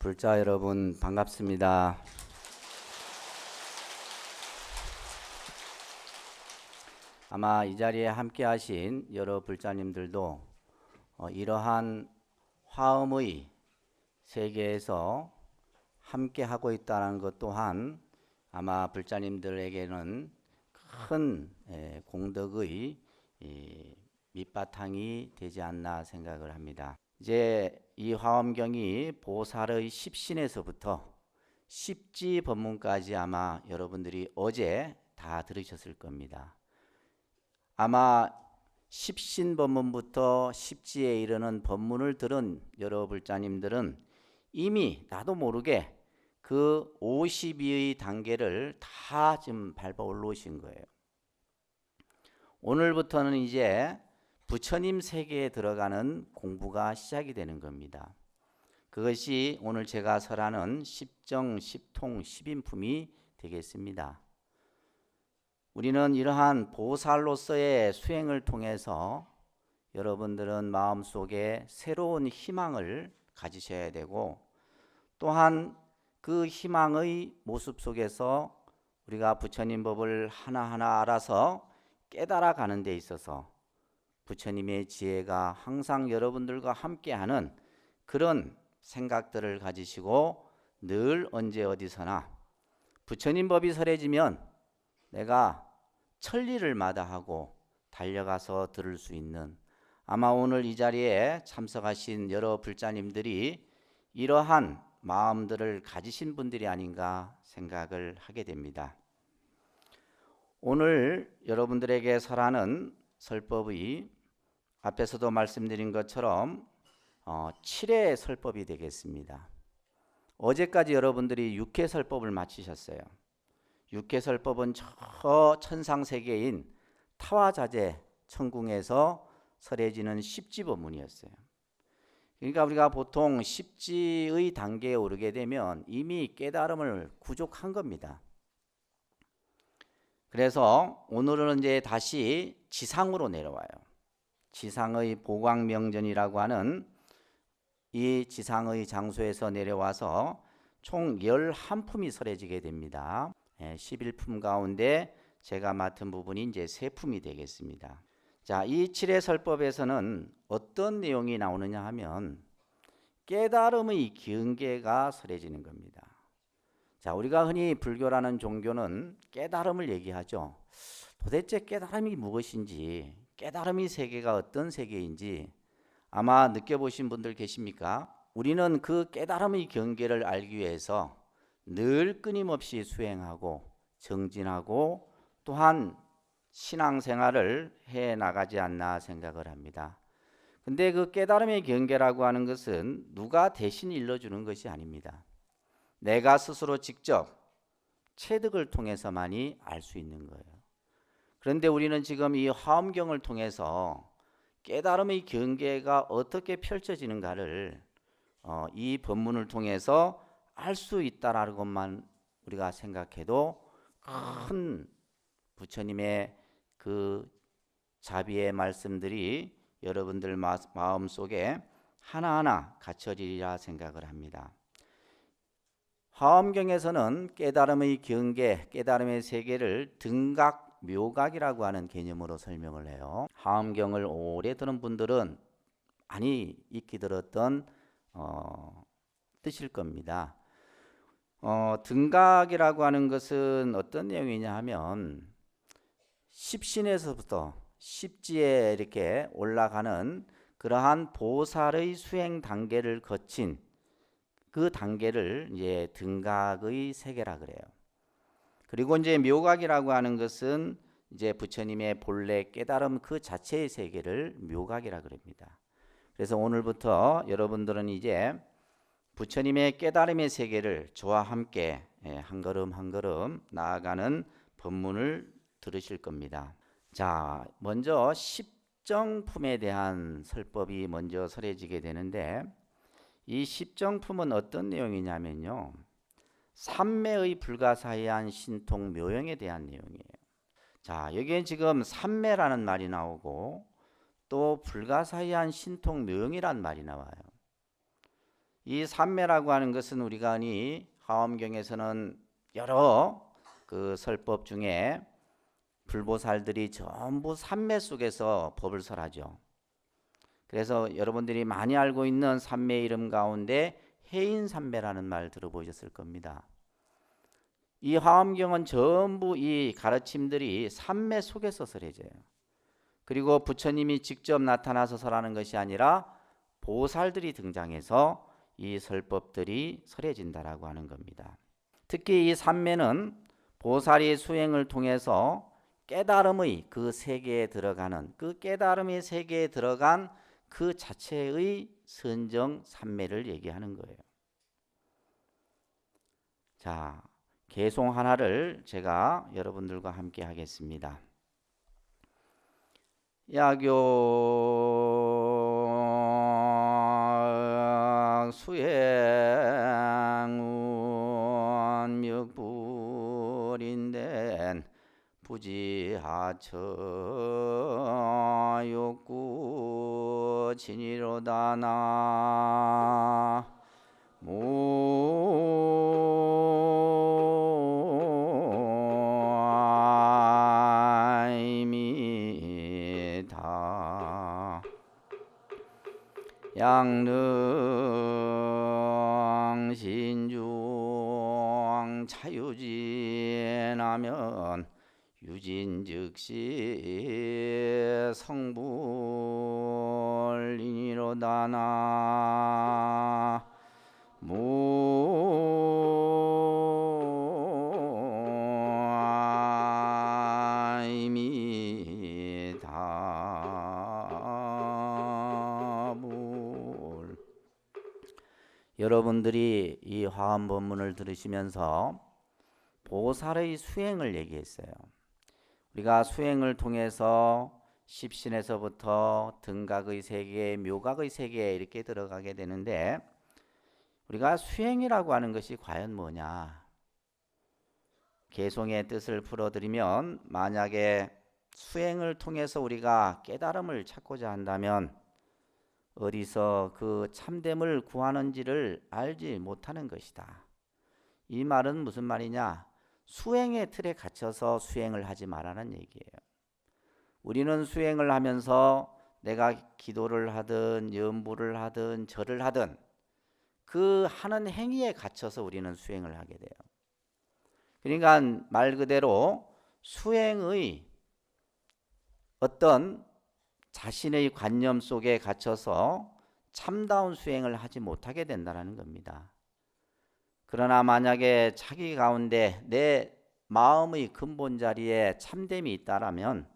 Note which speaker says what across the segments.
Speaker 1: 불자 여러분 반갑습니다. 아마 이 자리에 함께 하신 여러 불자님들도 이러한 화음의 세계에서 함께 하고 있다는 것 또한 아마 불자님들에게는 큰 공덕의 밑바탕이 되지 않나 생각을 합니다. 이제 이 화엄경이 보살의 십신에서부터 십지 법문까지 아마 여러분들이 어제 다 들으셨을 겁니다. 아마 십신 법문부터 십지에 이르는 법문을 들은 여러 불자님들은 이미 나도 모르게 그 52의 단계를 다 지금 밟아 올라오신 거예요. 오늘부터는 이제 부처님 세계에 들어가는 공부가 시작이 되는 겁니다. 그것이 오늘 제가 설하는 십정, 십통, 십인품이 되겠습니다. 우리는 이러한 보살로서의 수행을 통해서 여러분들은 마음속에 새로운 희망을 가지셔야 되고, 또한 그 희망의 모습 속에서 우리가 부처님 법을 하나하나 알아서 깨달아 가는 데 있어서 부처님의 지혜가 항상 여러분들과 함께하는 그런 생각들을 가지시고 늘 언제 어디서나 부처님 법이 설해지면 내가 천리를 마다하고 달려가서 들을 수 있는, 아마 오늘 이 자리에 참석하신 여러 불자님들이 이러한 마음들을 가지신 분들이 아닌가 생각을 하게 됩니다. 오늘 여러분들에게 설하는 설법의 앞에서도 말씀드린 것처럼 7회 설법이 되겠습니다. 어제까지 여러분들이 6회 설법을 마치셨어요. 6회 설법은 저 천상세계인 타화자재 천궁에서 설해지는 십지법문이었어요. 그러니까 우리가 보통 십지의 단계에 오르게 되면 이미 깨달음을 구족한 겁니다. 그래서 오늘은 이제 다시 지상으로 내려와요. 지상의 보광명전이라고 하는 이 지상의 장소에서 내려와서 총 11품이 설해지게 됩니다. 11품 가운데 제가 맡은 부분이 이제 3품이 되겠습니다. 자, 이 7회 설법에서는 어떤 내용이 나오느냐 하면 깨달음의 경계가 설해지는 겁니다. 자, 우리가 흔히 불교라는 종교는 깨달음을 얘기하죠. 도대체 깨달음이 무엇인지, 깨달음의 세계가 어떤 세계인지 아마 느껴보신 분들 계십니까? 우리는 그 깨달음의 경계를 알기 위해서 늘 끊임없이 수행하고 정진하고 또한 신앙생활을 해나가지 않나 생각을 합니다. 근데 그 깨달음의 경계라고 하는 것은 누가 대신 일러주는 것이 아닙니다. 내가 스스로 직접 체득을 통해서만이 알 수 있는 거예요. 그런데 우리는 지금 이 화엄경을 통해서 깨달음의 경계가 어떻게 펼쳐지는가를 이 법문을 통해서 알 수 있다라는 것만 우리가 생각해도 큰 부처님의 그 자비의 말씀들이 여러분들 마음속에 하나하나 갖춰지리라 생각을 합니다. 화엄경에서는 깨달음의 경계, 깨달음의 세계를 등각, 묘각이라고 하는 개념으로 설명을 해요. 화엄경을 오래 들은 분들은 많이 익히 들었던 뜻일 겁니다. 등각이라고 하는 것은 어떤 내용이냐 하면 십신에서부터 십지에 이렇게 올라가는 그러한 보살의 수행 단계를 거친 그 단계를 이제 등각의 세계라 그래요. 그리고 이제 묘각이라고 하는 것은 이제 부처님의 본래 깨달음 그 자체의 세계를 묘각이라 그럽니다. 그래서 오늘부터 여러분들은 이제 부처님의 깨달음의 세계를 저와 함께 한 걸음 한 걸음 나아가는 법문을 들으실 겁니다. 자, 먼저 십정품에 대한 설법이 먼저 설해지게 되는데, 이 십정품은 어떤 내용이냐면요, 삼매의 불가사의한 신통 묘형에 대한 내용이에요. 자, 여기에 지금 삼매라는 말이 나오고 또 불가사의한 신통 묘형이란 말이 나와요. 이 삼매라고 하는 것은 우리가 이 화엄경에서는 여러 그 설법 중에 불보살들이 전부 삼매 속에서 법을 설하죠. 그래서 여러분들이 많이 알고 있는 삼매 이름 가운데 해인삼매라는 말 들어보셨을 겁니다. 이 화엄경은 전부 이 가르침들이 삼매 속에서 설해져요. 그리고 부처님이 직접 나타나서 설하는 것이 아니라 보살들이 등장해서 이 설법들이 설해진다라고 하는 겁니다. 특히 이 삼매는 보살이 수행을 통해서 깨달음의 그 세계에 들어가는, 그 깨달음의 세계에 들어간 그 자체의 선정 삼매를 얘기하는 거예요. 자, 개송 하나를 제가 여러분들과 함께 하겠습니다. 야교 수행운 묵불인된 부지하처 욕구 진이로다나 모아입니다. 양능 신중 차유진하면 유진 즉시 성불인이로다나 모아입니다. 여러분들이 이 화엄법문을 들으시면서 보살의 수행을 얘기했어요. 우리가 수행을 통해서 십신에서부터 등각의 세계, 묘각의 세계에 이렇게 들어가게 되는데 우리가 수행이라고 하는 것이 과연 뭐냐? 개송의 뜻을 풀어드리면 만약에 수행을 통해서 우리가 깨달음을 찾고자 한다면 어디서 그 참됨을 구하는지를 알지 못하는 것이다. 이 말은 무슨 말이냐? 수행의 틀에 갇혀서 수행을 하지 말라는 얘기예요. 우리는 수행을 하면서 내가 기도를 하든 염불을 하든 절을 하든 그 하는 행위에 갇혀서 우리는 수행을 하게 돼요. 그러니까 말 그대로 수행의 어떤 자신의 관념 속에 갇혀서 참다운 수행을 하지 못하게 된다는 겁니다. 그러나 만약에 자기 가운데 내 마음의 근본 자리에 참됨이 있다라면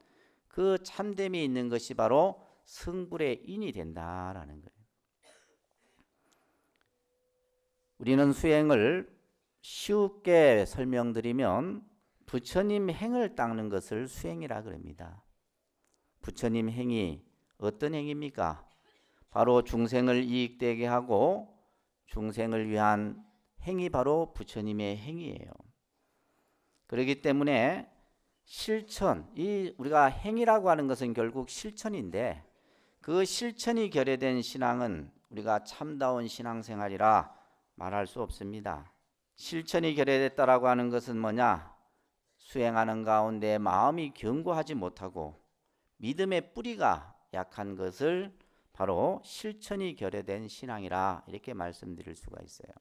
Speaker 1: 그 참됨이 있는 것이 바로 성불의 인이 된다라는 거예요. 우리는 수행을 쉽게 설명드리면 부처님 행을 닦는 것을 수행이라 그럽니다. 부처님 행이 어떤 행입니까? 바로 중생을 이익되게 하고 중생을 위한 행이 바로 부처님의 행이에요. 그렇기 때문에 실천, 이 우리가 행이라고 하는 것은 결국 실천인데 그 실천이 결여된 신앙은 우리가 참다운 신앙생활이라 말할 수 없습니다. 실천이 결여됐다라고 하는 것은 뭐냐? 수행하는 가운데 마음이 견고하지 못하고 믿음의 뿌리가 약한 것을 바로 실천이 결여된 신앙이라 이렇게 말씀드릴 수가 있어요.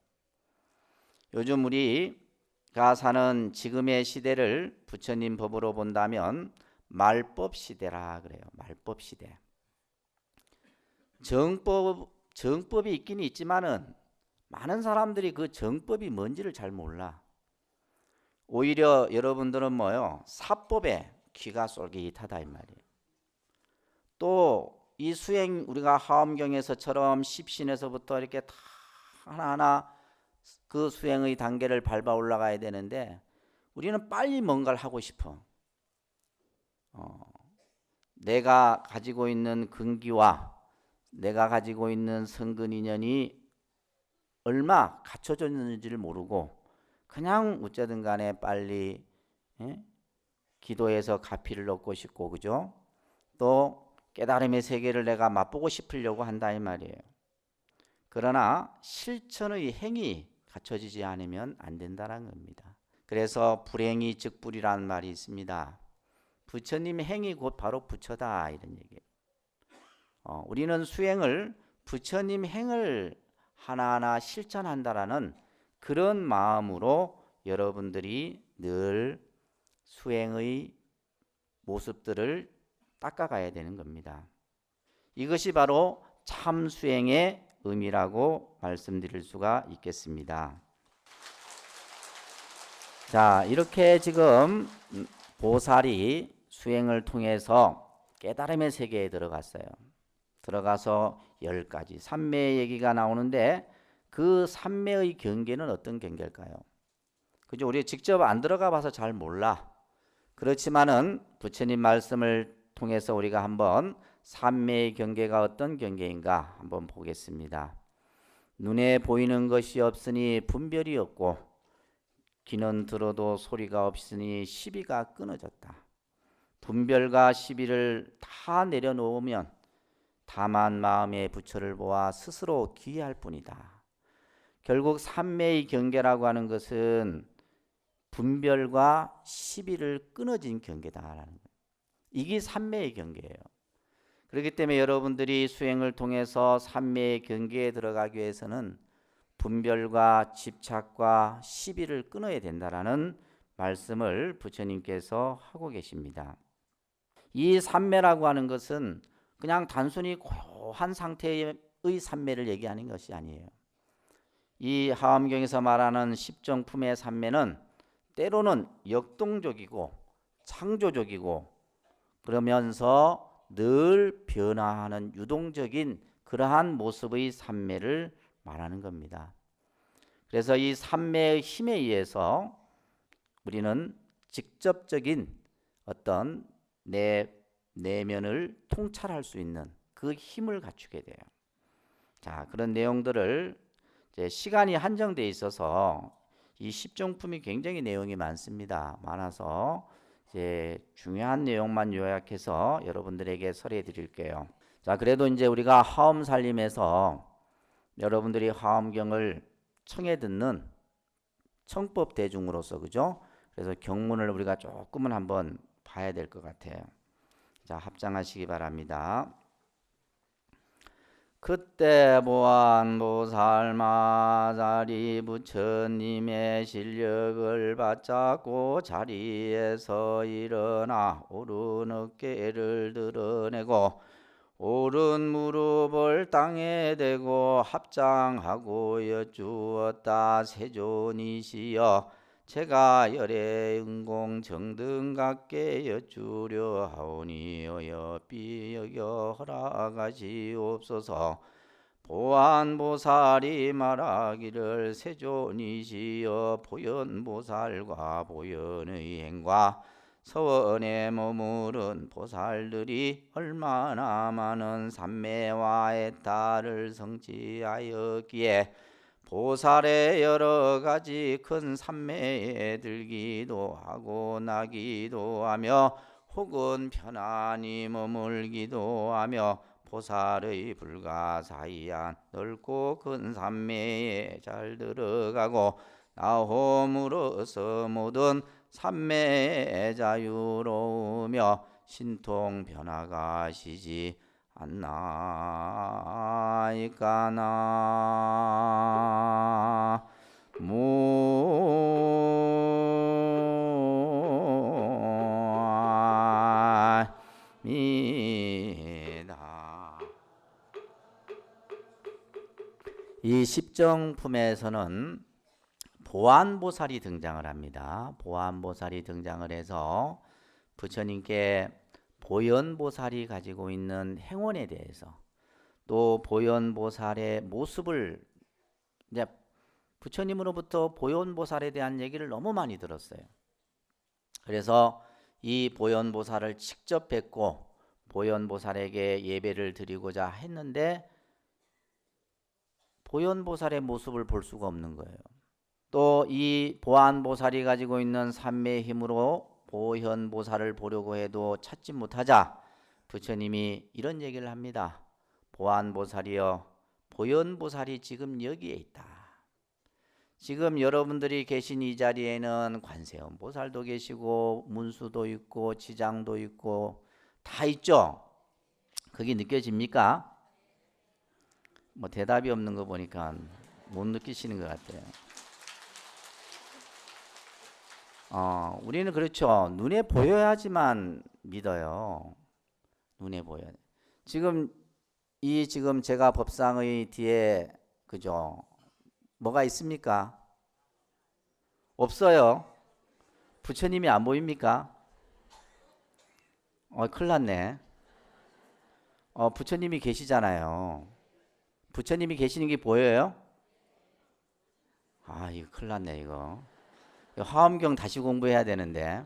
Speaker 1: 요즘 우리가 사는 지금의 시대를 부처님 법으로 본다면 말법 시대라 그래요. 말법 시대. 정법이 있긴 있지만은 많은 사람들이 그 정법이 뭔지를 잘 몰라. 오히려 여러분들은 뭐요? 사법에 귀가 쏠깃하다 이 말이에요. 또 이 수행 우리가 화엄경에서처럼 십신에서부터 이렇게 다 하나하나 그 수행의 단계를 밟아 올라가야 되는데 우리는 빨리 뭔가를 하고 싶어. 내가 가지고 있는 근기와 내가 가지고 있는 성근 인연이 얼마 갖춰졌는지를 모르고 그냥 어쩌든 간에 빨리 기도해서 가피를 얻고 싶고 그죠? 또 깨달음의 세계를 내가 맛보고 싶으려고 한다 이 말이에요. 그러나 실천의 행위 갖춰지지 않으면 안 된다는 겁니다. 그래서 불행이 즉불이라는 말이 있습니다. 부처님 행위 곧 바로 부처다 이런 얘기예요. 우리는 수행을 부처님 행을 하나하나 실천한다라는 그런 마음으로 여러분들이 늘 수행의 모습들을 닦아가야 되는 겁니다. 이것이 바로 참 수행의 의미라고 말씀드릴 수가 있겠습니다. 자, 이렇게 지금 보살이 수행을 통해서 깨달음의 세계에 들어갔어요. 들어가서 10가지 삼매의 얘기가 나오는데 그 삼매의 경계는 어떤 경계일까요? 그죠? 우리 직접 안 들어가 봐서 잘 몰라. 그렇지만은 부처님 말씀을 통해서 우리가 한번 삼매의 경계가 어떤 경계인가 한번 보겠습니다. 눈에 보이는 것이 없으니 분별이 없고 귀는 들어도 소리가 없으니 시비가 끊어졌다. 분별과 시비를 다 내려놓으면 다만 마음의 부처를 보아 스스로 기이할 뿐이다. 결국 삼매의 경계라고 하는 것은 분별과 시비를 끊어진 경계다라는 거예요. 이게 삼매의 경계예요. 그렇기 때문에 여러분들이 수행을 통해서 삼매의 경계에 들어가기 위해서는 분별과 집착과 시비를 끊어야 된다라는 말씀을 부처님께서 하고 계십니다. 이 삼매라고 하는 것은 그냥 단순히 고요한 상태의 삼매를 얘기하는 것이 아니에요. 이 하엄경에서 말하는 십정품의 삼매는 때로는 역동적이고 창조적이고 그러면서 늘 변화하는 유동적인 그러한 모습의 삼매를 말하는 겁니다. 그래서 이 삼매의 힘에 의해서 우리는 직접적인 어떤 내 내면을 통찰할 수 있는 그 힘을 갖추게 돼요. 자, 그런 내용들을 이제 시간이 한정돼 있어서 이 십종품이 굉장히 내용이 많습니다. 많아서 이제 중요한 내용만 요약해서 여러분들에게 설해 드릴게요. 자, 그래도 이제 우리가 하엄살림에서 여러분들이 하엄경을 청해 듣는 청법 대중으로서 그죠? 그래서 경문을 우리가 조금은 한번 봐야 될 것 같아요. 자, 합장하시기 바랍니다. 그때 보안보살 마자리 부처님의 실력을 받잡고 자리에서 일어나 오른 어깨를 드러내고 오른 무릎을 땅에 대고 합장하고 여쭈었다. 세존이시여 제가 열애 은공 정등각께 여쭈려 하오니 어여삐 여겨 허락하시옵소서. 보안보살이 말하기를 세존이시여 보현보살과 보현의 행과 서원에 머무른 보살들이 얼마나 많은 삼매와 애타를 성취하였기에 보살의 여러 가지 큰 삼매에 들기도 하고 나기도 하며 혹은 편안히 머물기도 하며 보살의 불가사의한 넓고 큰 삼매에 잘 들어가고 나옴으로써 모든 삼매에 자유로우며 신통 변화가시지 않나이까나 무아미다. 이 십정품에서는 보안보살이 등장을 합니다. 보안보살이 등장을 해서 부처님께 보현보살이 가지고 있는 행원에 대해서 또 보현보살의 모습을 이제 부처님으로부터 보현보살에 대한 얘기를 너무 많이 들었어요. 그래서 이 보현보살을 직접 뵙고 보현보살에게 예배를 드리고자 했는데 보현보살의 모습을 볼 수가 없는 거예요. 또 이 보안보살이 가지고 있는 삼매의 힘으로 보현보살을 보려고 해도 찾지 못하자 부처님이 이런 얘기를 합니다. 보안보살이여 보현보살이 지금 여기에 있다. 지금 여러분들이 계신 이 자리에는 관세음보살도 계시고 문수도 있고 지장도 있고 다 있죠? 그게 느껴집니까? 뭐 대답이 없는 거 보니까 못 느끼시는 것 같아요. 우리는 그렇죠. 눈에 보여야지만 믿어요. 눈에 보여야. 지금 제가 법상의 뒤에 그죠? 뭐가 있습니까? 없어요. 부처님이 안 보입니까? 큰일 났네. 부처님이 계시잖아요. 부처님이 계시는 게 보여요? 이거 큰일 났네, 이거. 화엄경 다시 공부해야 되는데.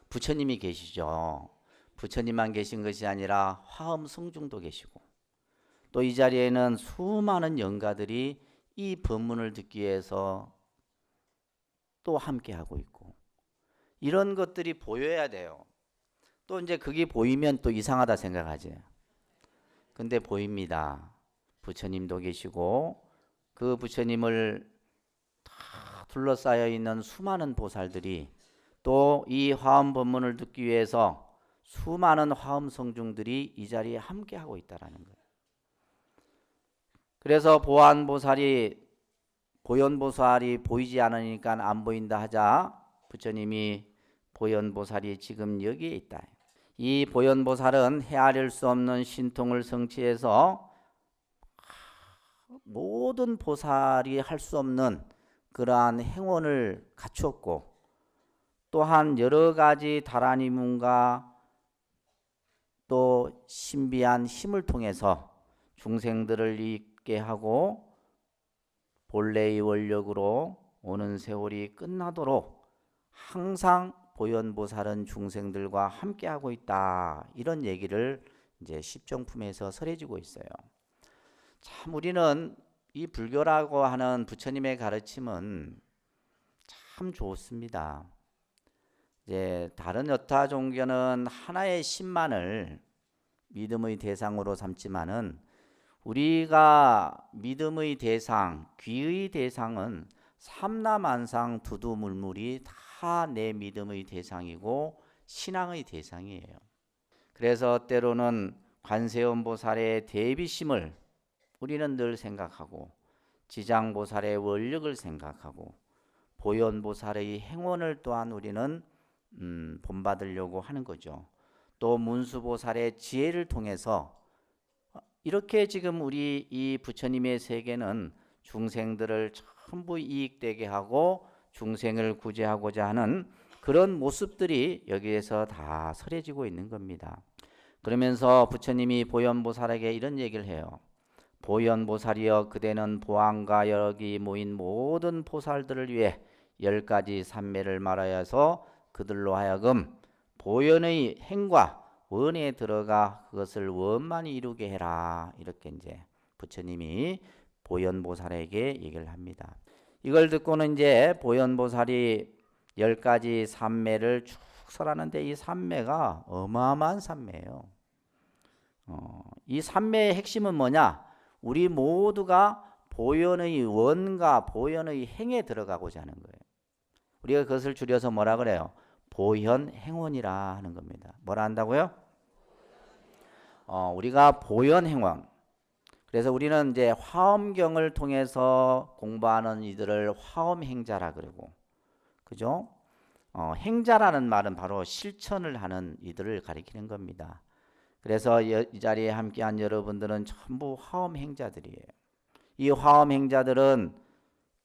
Speaker 1: 부처님이 계시죠. 부처님만 계신 것이 아니라 화엄 성중도 계시고, 또 이 자리에는 수많은 영가들이 이 법문을 듣기 위해서 또 함께 하고 있고, 이런 것들이 보여야 돼요. 또 이제 그게 보이면 또 이상하다 생각하지. 근데 보입니다. 부처님도 계시고 그 부처님을 다 둘러싸여 있는 수많은 보살들이, 또 이 화엄 법문을 듣기 위해서 수많은 화엄 성중들이 이 자리에 함께 하고 있다라는 거예요. 그래서 보현보살이 보이지 않으니까 안 보인다 하자 부처님이 보현보살이 지금 여기에 있다. 이 보현보살은 헤아릴 수 없는 신통을 성취해서 모든 보살이 할 수 없는 그러한 행원을 갖추었고, 또한 여러 가지 다란이문과 또 신비한 힘을 통해서 중생들을 있게 하고 본래의 원력으로 오는 세월이 끝나도록 항상 보현보살은 중생들과 함께하고 있다. 이런 얘기를 이제 십정품에서 설해지고 있어요. 참 우리는 이 불교라고 하는 부처님의 가르침은 참 좋습니다. 이제 다른 여타 종교는 하나의 신만을 믿음의 대상으로 삼지만은 우리가 믿음의 대상, 귀의 대상은 삼라만상 두두물물이 다 내 믿음의 대상이고 신앙의 대상이에요. 그래서 때로는 관세음보살의 대비심을 우리는 늘 생각하고, 지장보살의 원력을 생각하고, 보현보살의 행원을 또한 우리는 본받으려고 하는 거죠. 또 문수보살의 지혜를 통해서 이렇게 지금 우리 이 부처님의 세계는 중생들을 전부 이익되게 하고 중생을 구제하고자 하는 그런 모습들이 여기에서 다 설해지고 있는 겁니다. 그러면서 부처님이 보현보살에게 이런 얘기를 해요. 보현보살이여, 그대는 보안과 여기 모인 모든 보살들을 위해 10가지 삼매를 말하여서 그들로 하여금 보현의 행과 원에 들어가 그것을 원만히 이루게 해라. 이렇게 이제 부처님이 보현보살에게 얘기를 합니다. 이걸 듣고는 이제 보현보살이 10가지 삼매를 쭉 설하는데, 이 삼매가 어마어마한 삼매예요. 이 삼매의 핵심은 뭐냐? 우리 모두가 보현의 원과 보현의 행에 들어가고자 하는 거예요. 우리가 그것을 줄여서 뭐라 그래요? 보현행원이라 하는 겁니다. 뭐라 한다고요? 우리가 보현행원. 그래서 우리는 이제 화엄경을 통해서 공부하는 이들을 화엄행자라 그러고, 그죠? 행자라는 말은 바로 실천을 하는 이들을 가리키는 겁니다. 그래서 이 자리에 함께한 여러분들은 전부 화엄행자들이에요. 이 화엄행자들은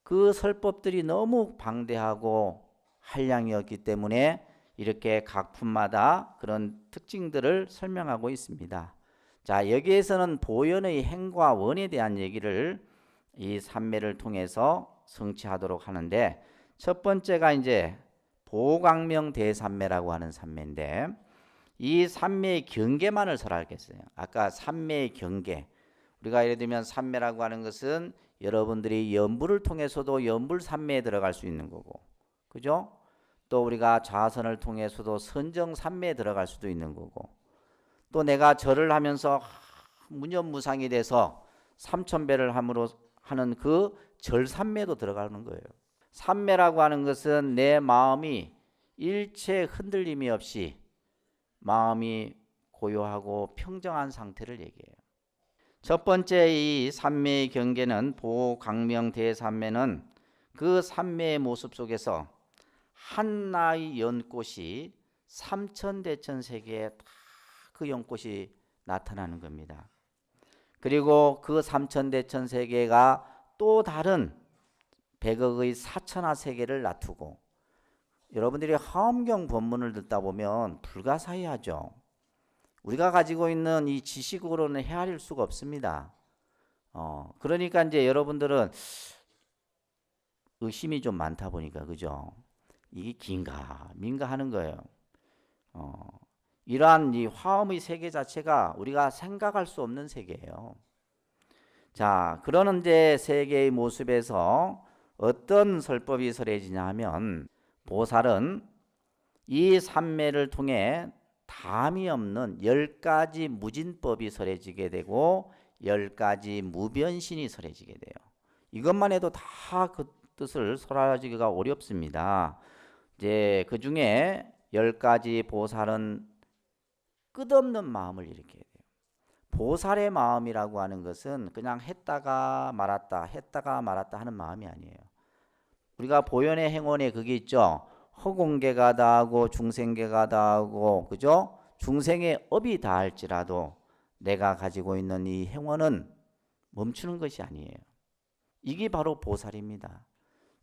Speaker 1: 그 설법들이 너무 방대하고 한량이었기 때문에 이렇게 각 품마다 그런 특징들을 설명하고 있습니다. 자, 여기에서는 보현의 행과 원에 대한 얘기를 이 삼매를 통해서 성취하도록 하는데, 첫 번째가 이제 보광명 대삼매라고 하는 삼매인데, 이 삼매의 경계만을 설하겠어요. 아까 삼매의 경계, 우리가 예를 들면 삼매라고 하는 것은 여러분들이 연불을 통해서도 연불 삼매에 들어갈 수 있는 거고, 그죠? 또 우리가 좌선을 통해서도 선정 삼매에 들어갈 수도 있는 거고, 또 내가 절을 하면서 무념무상이 돼서 삼천배를 함으로 하는 그 절삼매도 들어가는 거예요. 삼매라고 하는 것은 내 마음이 일체 흔들림이 없이 마음이 고요하고 평정한 상태를 얘기해요. 첫 번째 이 삼매의 경계는 보강명대삼매는 그 삼매의 모습 속에서 한나의 연꽃이 삼천대천세계에 다 그 연꽃이 나타나는 겁니다. 그리고 그 삼천대천세계가 또 다른 백억의 사천하 세계를 놔두고, 여러분들이 화엄경 본문을 듣다 보면 불가사의하죠. 우리가 가지고 있는 이 지식으로는 헤아릴 수가 없습니다. 그러니까 이제 여러분들은 의심이 좀 많다 보니까, 그죠? 이게 긴가 민가 하는 거예요. 이러한 이 화엄의 세계 자체가 우리가 생각할 수 없는 세계예요. 자, 그런 이제 세계의 모습에서 어떤 설법이 설해지냐 하면, 보살은 이 삼매를 통해 담이 없는 10가지 무진법이 설해지게 되고 10가지 무변신이 설해지게 돼요. 이것만 해도 다 그 뜻을 설하기가 어렵습니다. 이제 그 중에 10가지 보살은 끝없는 마음을 일으켜야 돼요. 보살의 마음이라고 하는 것은 그냥 했다가 말았다 했다가 말았다 하는 마음이 아니에요. 우리가 보현의 행원에 그게 있죠. 허공계가 다하고 중생계가 다하고, 그죠? 중생의 업이 다할지라도 내가 가지고 있는 이 행원은 멈추는 것이 아니에요. 이게 바로 보살입니다.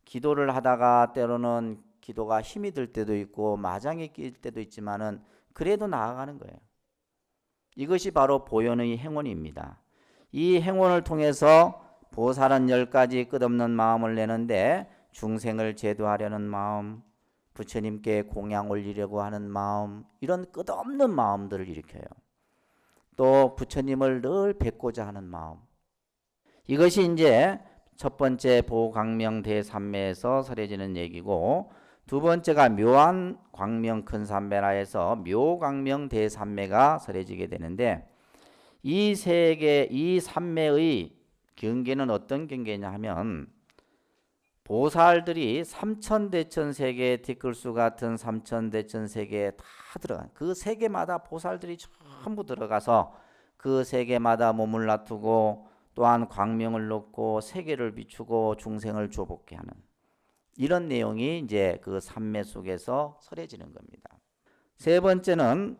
Speaker 1: 기도를 하다가 때로는 기도가 힘이 들 때도 있고 마장이 낄 때도 있지만은 그래도 나아가는 거예요. 이것이 바로 보현의 행원입니다. 이 행원을 통해서 보살은 10가지 끝없는 마음을 내는데, 중생을 제도하려는 마음, 부처님께 공양 올리려고 하는 마음, 이런 끝없는 마음들을 일으켜요. 또 부처님을 늘 뵙고자 하는 마음. 이것이 이제 첫 번째 보광명대삼매에서 설해지는 얘기고, 두 번째가 묘한 광명 큰 삼매라 해서 묘광명대삼매가 설해지게 되는데, 이 세계 이 삼매의 경계는 어떤 경계냐 하면, 보살들이 삼천대천세계 티끌수 같은 삼천대천세계에 다 들어간 그 세계마다 보살들이 전부 들어가서 그 세계마다 몸을 놔두고 또한 광명을 놓고 세계를 비추고 중생을 조복케 하는, 이런 내용이 이제 그 삼매 속에서 설해지는 겁니다. 세 번째는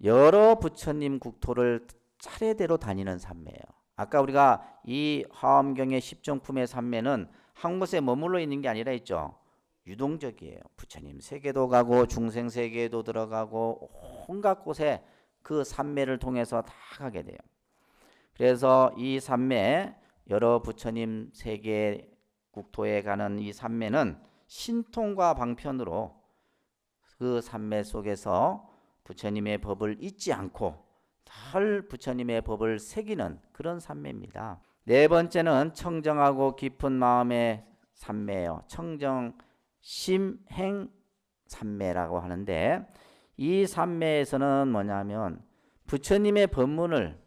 Speaker 1: 여러 부처님 국토를 차례대로 다니는 삼매예요. 아까 우리가 이 화엄경의 십정품의 삼매는 한 곳에 머물러 있는 게 아니라 있죠. 유동적이에요. 부처님 세계도 가고 중생 세계에도 들어가고 온갖 곳에 그 삼매를 통해서 다 가게 돼요. 그래서 이 삼매, 여러 부처님 세계 국토에 가는 이 삼매는 신통과 방편으로 그 삼매 속에서 부처님의 법을 잊지 않고 늘 부처님의 법을 새기는 그런 삼매입니다. 네 번째는 청정하고 깊은 마음의 삼매예요. 청정 심행 삼매라고 하는데, 이 삼매에서는 뭐냐면 부처님의 법문을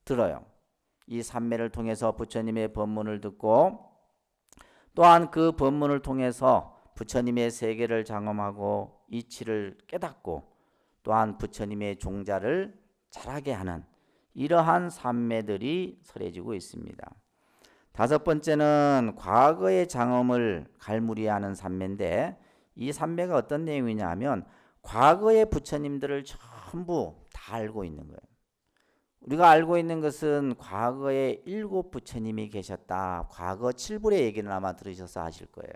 Speaker 1: 들어요. 이 삼매를 통해서 부처님의 법문을 듣고 또한 그 법문을 통해서 부처님의 세계를 장엄하고 이치를 깨닫고 또한 부처님의 종자를 자라게 하는 이러한 삼매들이 설해지고 있습니다. 다섯 번째는 과거의 장엄을 갈무리하는 삼매인데, 이 삼매가 어떤 내용이냐 하면 과거의 부처님들을 전부 다 알고 있는 거예요. 우리가 알고 있는 것은 과거에 7 부처님이 계셨다. 과거 7불의 얘기는 아마 들으셔서 아실 거예요.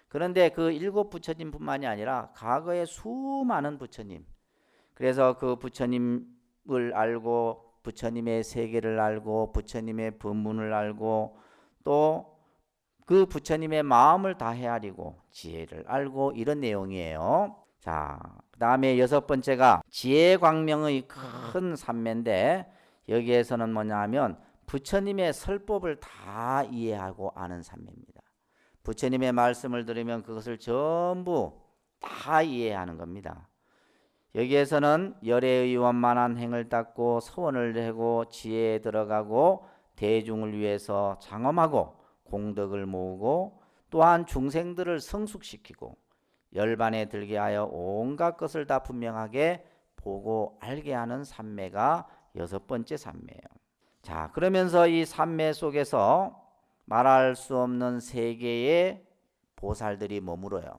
Speaker 1: 그런데 그 7 부처님뿐만이 아니라 과거에 수많은 부처님, 그래서 그 부처님을 알고 부처님의 세계를 알고 부처님의 법문을 알고 또 그 부처님의 마음을 다 헤아리고 지혜를 알고, 이런 내용이에요. 자, 그 다음에 여섯 번째가 지혜광명의 큰 삼매인데, 여기에서는 뭐냐 하면 부처님의 설법을 다 이해하고 아는 삼매입니다. 부처님의 말씀을 들으면 그것을 전부 다 이해하는 겁니다. 여기에서는 열애의 원만한 행을 닦고 서원을 내고 지혜에 들어가고 대중을 위해서 장엄하고 공덕을 모으고 또한 중생들을 성숙시키고 열반에 들게 하여 온갖 것을 다 분명하게 보고 알게 하는 삼매가 여섯 번째 삼매예요. 자, 그러면서 이 삼매 속에서 말할 수 없는 세계의 보살들이 머물어요.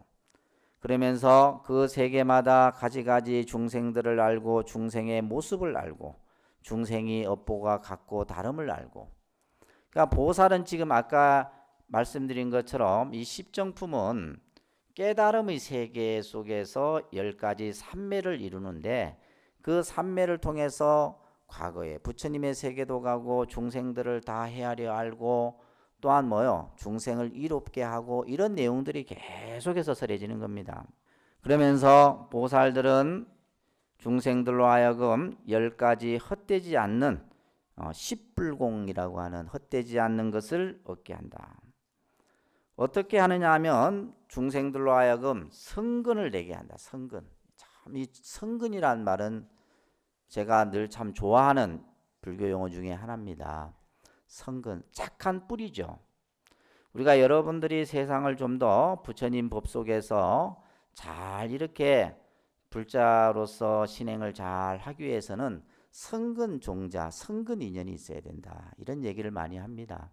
Speaker 1: 그러면서 그 세계마다 가지가지 중생들을 알고 중생의 모습을 알고 중생이 업보가 같고 다름을 알고, 그러니까 보살은 지금 아까 말씀드린 것처럼 이 십정품은 깨달음의 세계 속에서 10가지 삼매를 이루는데 그 삼매를 통해서 과거에 부처님의 세계도 가고 중생들을 다 헤아려 알고 또한 뭐요? 중생을 이롭게 하고 이런 내용들이 계속해서 설해지는 겁니다. 그러면서 보살들은 중생들로 하여금 10가지 헛되지 않는 십불공이라고 하는 헛되지 않는 것을 얻게 한다. 어떻게 하느냐 하면 중생들로 하여금 성근을 내게 한다. 성근. 참 이 성근이란 말은 제가 늘 참 좋아하는 불교 용어 중에 하나입니다. 성근, 착한 뿌리죠. 우리가 여러분들이 세상을 좀 더 부처님 법 속에서 잘 이렇게 불자로서 신행을 잘 하기 위해서는 성근 종자, 성근 인연이 있어야 된다. 이런 얘기를 많이 합니다.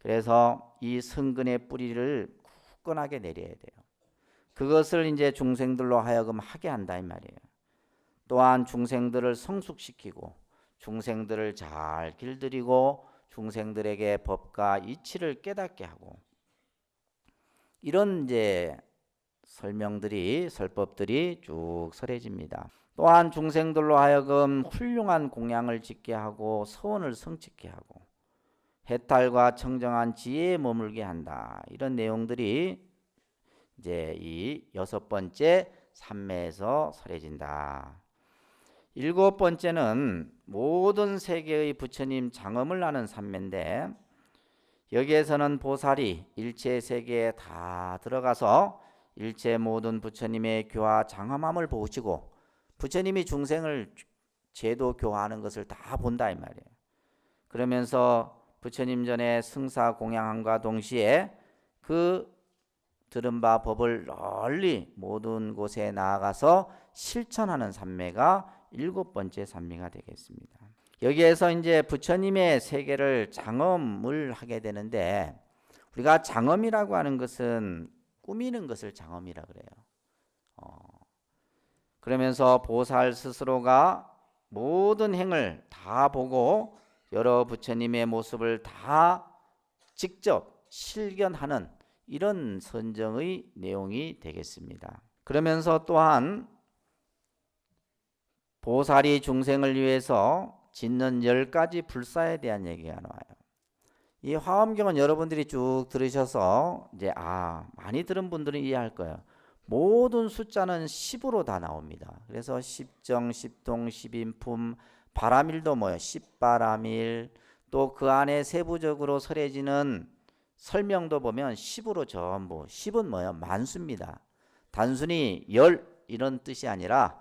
Speaker 1: 그래서 이 성근의 뿌리를 굳건하게 내려야 돼요. 그것을 이제 중생들로 하여금 하게 한다 이 말이에요. 또한 중생들을 성숙시키고 중생들을 잘 길들이고 중생들에게 법과 이치를 깨닫게 하고, 이런 이제 설명들이 설법들이 쭉 설해집니다. 또한 중생들로 하여금 훌륭한 공양을 짓게 하고 서원을 성취케 하고 해탈과 청정한 지혜에 머물게 한다. 이런 내용들이 이제 이 여섯 번째 삼매에서 설해진다. 일곱 번째는 모든 세계의 부처님 장엄을 하는 삼매인데, 여기에서는 보살이 일체 세계에 다 들어가서 일체 모든 부처님의 교화 장엄함을 보시고 부처님이 중생을 제도 교화하는 것을 다 본다 이 말이에요. 그러면서 부처님 전에 승사 공양함과 동시에 그 들은 바 법을 널리 모든 곳에 나아가서 실천하는 삼매가 일곱 번째 삼매가 되겠습니다. 여기에서 이제 부처님의 세계를 장엄을 하게 되는데, 우리가 장엄이라고 하는 것은 꾸미는 것을 장엄이라 그래요. 그러면서 보살 스스로가 모든 행을 다 보고 여러 부처님의 모습을 다 직접 실견하는 이런 선정의 내용이 되겠습니다. 그러면서 또한 보살이 중생을 위해서 짓는 10가지 불사에 대한 얘기가 나와요. 이 화엄경은 여러분들이 쭉 들으셔서 이제 많이 들은 분들은 이해할 거예요. 모든 숫자는 10으로 다 나옵니다. 그래서 십정, 십통, 십인품, 바라밀도 뭐예요? 십바라밀, 또 그 안에 세부적으로 설해지는 설명도 보면 10으로 전부, 10은 뭐예요? 만수입니다. 단순히 열 이런 뜻이 아니라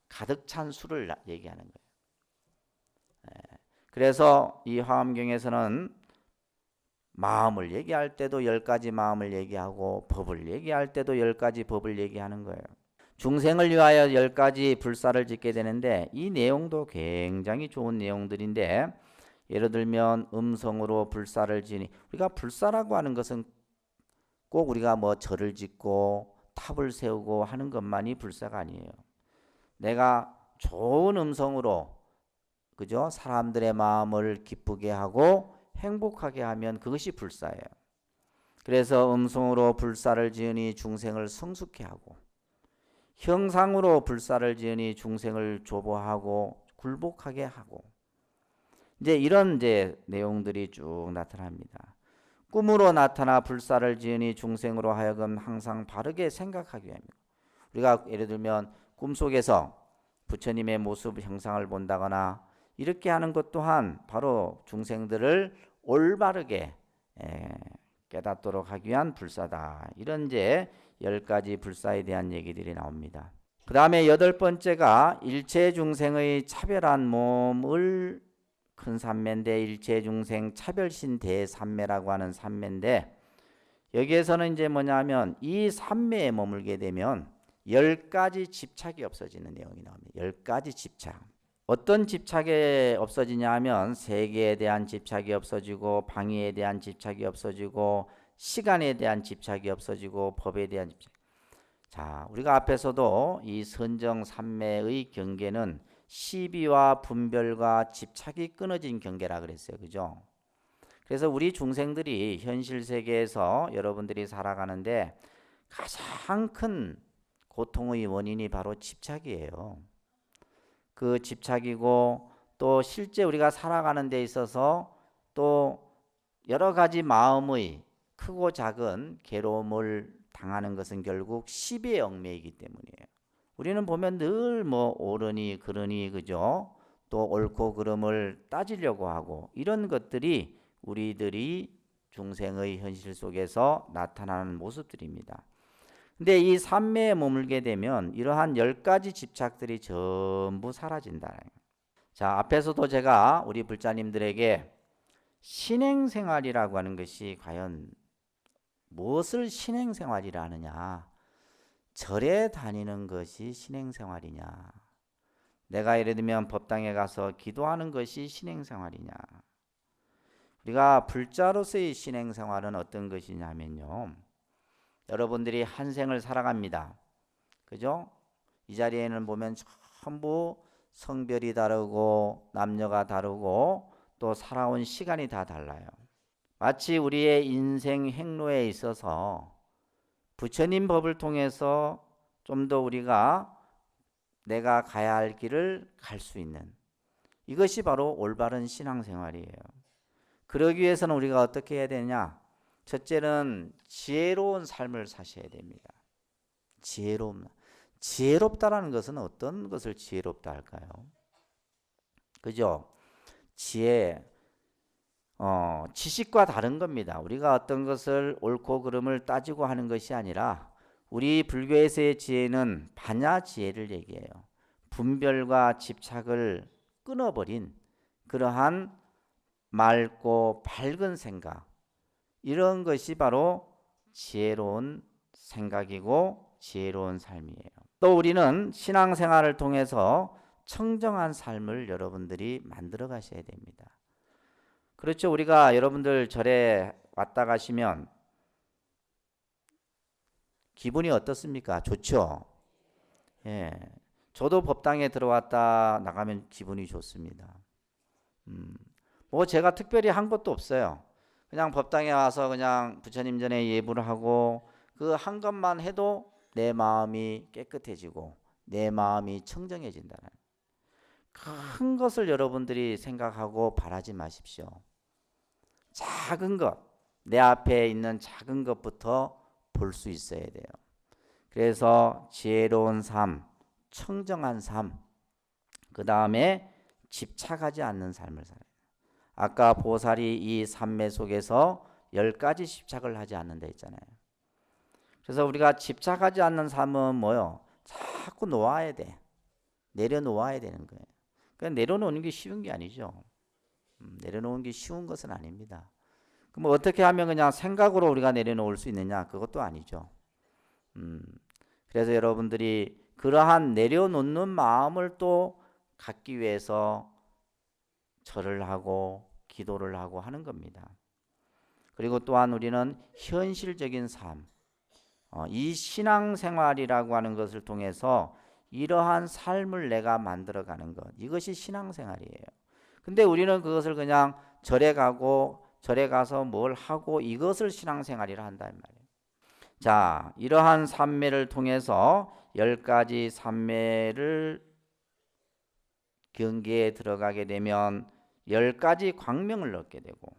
Speaker 1: 가득 찬 수를 얘기하는 거예요. 그래서 이 화엄경에서는 마음을 얘기할 때도 10가지 마음을 얘기하고 법을 얘기할 때도 10가지 법을 얘기하는 거예요. 중생을 위하여 10가지 불사를 짓게 되는데 이 내용도 굉장히 좋은 내용들인데, 예를 들면 음성으로 불사를 지니, 우리가 불사라고 하는 것은 꼭 우리가 뭐 절을 짓고 탑을 세우고 하는 것만이 불사가 아니에요. 내가 좋은 음성으로 그죠? 사람들의 마음을 기쁘게 하고 행복하게 하면 그것이 불사예요. 그래서 음성으로 불사를 지으니 중생을 성숙케 하고, 형상으로 불사를 지으니 중생을 조보하고 굴복하게 하고, 이제 이런 이제 내용들이 쭉 나타납니다. 꿈으로 나타나 불사를 지으니 중생으로 하여금 항상 바르게 생각하게 합니다. 우리가 예를 들면 꿈속에서 부처님의 모습 형상을 본다거나 이렇게 하는 것 또한 바로 중생들을 올바르게 깨닫도록 하기 위한 불사다. 이런 이제 10가지 불사에 대한 얘기들이 나옵니다. 그 다음에 8번째가 일체 중생의 차별한 몸을 큰 삼매인데 일체중생 차별신 대삼매라고 하는 삼매인데 여기에서는 이제 뭐냐면 이 삼매에 머물게 되면 10가지 집착이 없어지는 내용이 나옵니다. 10가지 집착. 어떤 집착이 없어지냐 하면 세계에 대한 집착이 없어지고 방위에 대한 집착이 없어지고 시간에 대한 집착이 없어지고 법에 대한 집착. 자, 우리가 앞에서도 이 선정 삼매의 경계는 시비와 분별과 집착이 끊어진 경계라 그랬어요. 그죠? 그래서 우리 중생들이 현실 세계에서 여러분들이 살아가는데 가장 큰 고통의 원인이 바로 집착이에요. 그 집착이고 또 실제 우리가 살아가는 데 있어서 또 여러 가지 마음의 크고 작은 괴로움을 당하는 것은 결국 시비의 얽매이기 때문이에요. 우리는 보면 늘 뭐 옳으니 그르니 그죠? 또 옳고 그름을 따지려고 하고 이런 것들이 우리들이 중생의 현실 속에서 나타나는 모습들입니다. 근데 이 삼매에 머물게 되면 이러한 10가지 집착들이 전부 사라진다. 자, 앞에서도 제가 우리 불자님들에게 신행생활이라고 하는 것이 과연 무엇을 신행생활이라 하느냐? 절에 다니는 것이 신행생활이냐? 내가 예를 들면 법당에 가서 기도하는 것이 신행생활이냐? 우리가 불자로서의 신행생활은 어떤 것이냐면요. 여러분들이 한 생을 살아갑니다. 그죠? 이 자리에는 보면 전부 성별이 다르고 남녀가 다르고 또 살아온 시간이 다 달라요. 마치 우리의 인생 행로에 있어서 부처님 법을 통해서 좀 더 우리가 내가 가야 할 길을 갈 수 있는 이것이 바로 올바른 신앙생활이에요. 그러기 위해서는 우리가 어떻게 해야 되냐? 첫째는 지혜로운 삶을 사셔야 됩니다. 지혜롭다라는 것은 어떤 것을 지혜롭다 할까요? 그죠? 지식과 다른 겁니다. 우리가 어떤 것을 옳고 그름을 따지고 하는 것이 아니라 우리 불교에서의 지혜는 반야 지혜를 얘기해요. 분별과 집착을 끊어버린 그러한 맑고 밝은 생각, 이런 것이 바로 지혜로운 생각이고 지혜로운 삶이에요. 또 우리는 신앙생활을 통해서 청정한 삶을 여러분들이 만들어 가셔야 됩니다. 그렇죠. 우리가 여러분들 절에 왔다 가시면 기분이 어떻습니까? 좋죠. 예, 저도 법당에 들어왔다 나가면 기분이 좋습니다. 뭐 제가 특별히 한 것도 없어요. 그냥 법당에 와서 그냥 부처님 전에 예불을 하고 그 한 것만 해도 내 마음이 깨끗해지고 내 마음이 청정해진다는 큰 것을 여러분들이 생각하고 바라지 마십시오. 작은 것, 내 앞에 있는 작은 것부터 볼 수 있어야 돼요. 그래서 지혜로운 삶, 청정한 삶, 그 다음에 집착하지 않는 삶을 살아요. 아까 보살이 이 삼매 속에서 10가지 집착을 하지 않는다 했잖아요. 그래서 우리가 집착하지 않는 삶은 뭐요? 자꾸 놓아야 돼. 내려놓아야 되는 거예요. 그러니까 내려놓는 게 쉬운 게 아니죠. 내려놓은 게 쉬운 것은 아닙니다. 그럼 어떻게 하면 그냥 생각으로 우리가 내려놓을 수 있느냐? 그것도 아니죠. 그래서 여러분들이 그러한 내려놓는 마음을 또 갖기 위해서 절을 하고 기도를 하고 하는 겁니다. 그리고 또한 우리는 현실적인 삶, 이 신앙생활이라고 하는 것을 통해서 이러한 삶을 내가 만들어가는 것, 이것이 신앙생활이에요. 근데 우리는 그것을 그냥 절에 가서 뭘 하고 이것을 신앙생활이라 한다 이 말이에요. 자, 이러한 삼매를 통해서 10가지 삼매를 경계에 들어가게 되면 10가지 광명을 얻게 되고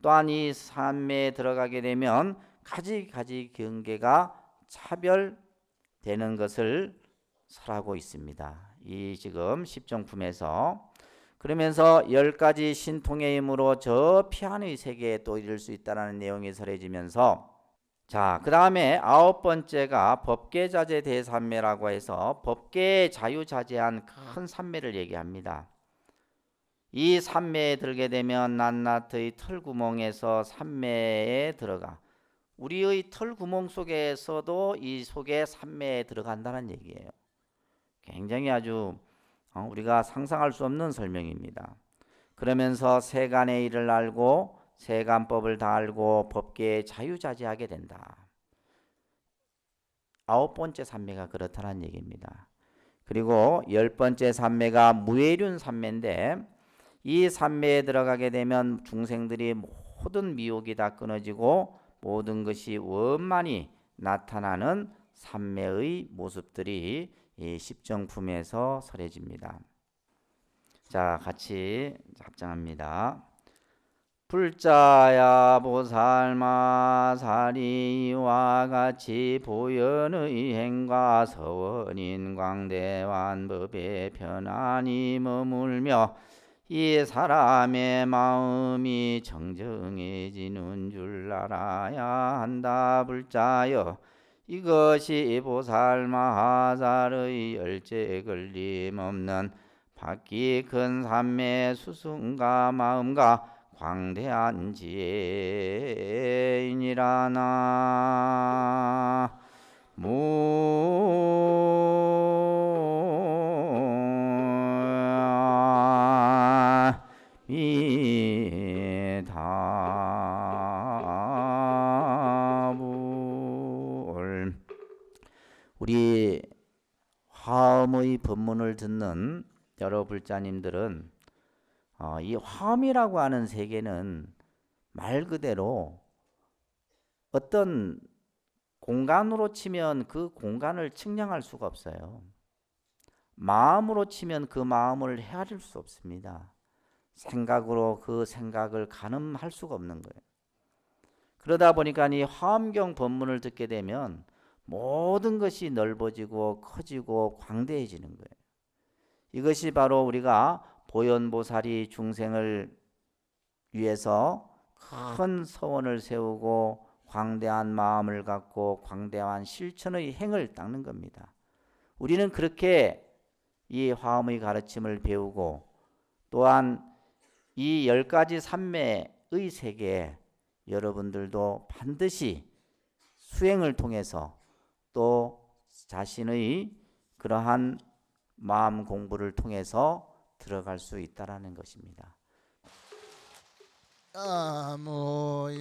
Speaker 1: 또한 이 삼매에 들어가게 되면 가지 경계가 차별되는 것을 설하고 있습니다. 이 지금 십정품에서 그러면서 10가지 신통의 힘으로 저 피안의 세계에 또 이를 수 있다는 내용이 설해지면서 자, 그 다음에 9번째가 법계자재 대삼매라고 해서 법계에 자유자재한 큰 삼매를 얘기합니다. 이 삼매에 들게 되면 낱낱의 털구멍에서 삼매에 들어가. 우리의 털구멍 속에서도 이 속에 삼매에 들어간다는 얘기예요. 굉장히 아주 우리가 상상할 수 없는 설명입니다. 그러면서 세간의 일을 알고 세간법을 다 알고 법계에 자유자재하게 된다. 아홉 번째 삼매가 그렇다는 얘기입니다. 그리고 열 번째 삼매가 무해륜 삼매인데, 이 삼매에 들어가게 되면 중생들이 모든 미혹이 다 끊어지고 모든 것이 원만히 나타나는 삼매의 모습들이 이 십정품에서 설해집니다. 자, 같이 합장합니다. 불자야 보살마 사리 이와 같이 보현의 행과 서원인 광대환법의 편안히 머물며 이 사람의 마음이 정정해지는 줄 알아야 한다. 불자여, 이것이 보살마하살의 열째 걸림없는 바퀴 큰 삼매 수승과 마음과 광대한 지혜이니라나. 미다불. 우리 화엄의 법문을 듣는 여러 불자님들은 이 화엄이라고 하는 세계는 말 그대로 어떤 공간으로 치면 그 공간을 측량할 수가 없어요. 마음으로 치면 그 마음을 헤아릴 수 없습니다. 생각으로 그 생각을 가늠할 수가 없는 거예요. 그러다 보니까 이 화엄경 법문을 듣게 되면 모든 것이 넓어지고 커지고 광대해지는 거예요. 이것이 바로 우리가 보현보살이 중생을 위해서 큰 서원을 세우고 광대한 마음을 갖고 광대한 실천의 행을 닦는 겁니다. 우리는 그렇게 이 화엄의 가르침을 배우고 또한 이 10가지 삼매의 세계에 여러분들도 반드시 수행을 통해서 또 자신의 그러한 마음 공부를 통해서 들어갈 수 있다라는 것입니다.
Speaker 2: 아무영산